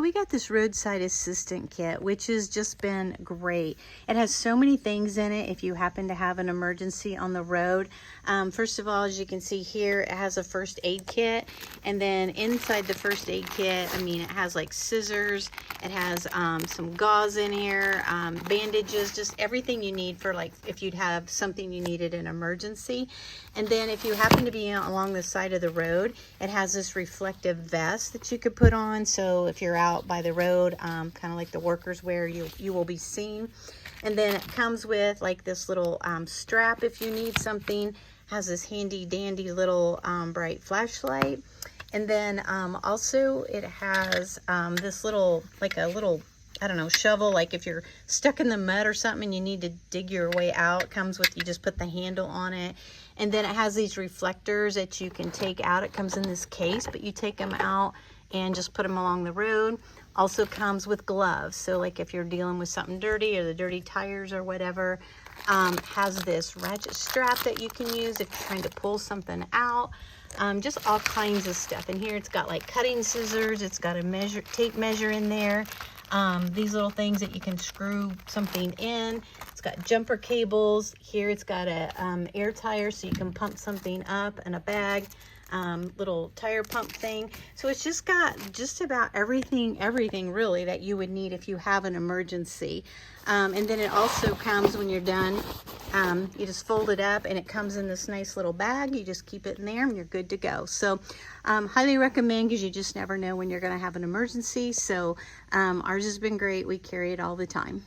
We got this roadside assistant kit, which has just been great. It has so many things in it if you happen to have an emergency on the road. First of all, as you can see here, it has a first aid kit, and then inside the first aid kit, I mean, it has like scissors, it has some gauze in here, bandages, just everything you need for like if you'd have something you needed in an emergency. And then if you happen to be along the side of the road, it has this reflective vest that you could put on, so if you're out by the road, kind of like the workers wear, you will be seen. And then it comes with like this little strap if you need something. Has this handy dandy little bright flashlight. And then also it has this little, like a little, I don't know, shovel, like if you're stuck in the mud or something and you need to dig your way out. It comes with, you just put the handle on it. And then it has these reflectors that you can take out. It comes in this case, but you take them out and just put them along the road. Also comes with gloves, so like if you're dealing with something dirty or the dirty tires or whatever. Has this ratchet strap that you can use if you're trying to pull something out. Just all kinds of stuff. And here it's got like cutting scissors, it's got a tape measure in there. These little things that you can screw something in. It's got jumper cables. Here it's got a air tire so you can pump something up, and a bag. Little tire pump thing. So it's just got just about everything really that you would need if you have an emergency. And then it also comes, when you're done, you just fold it up and it comes in this nice little bag. You just keep it in there and you're good to go. So highly recommend, because you just never know when you're going to have an emergency. So ours has been great. We carry it all the time.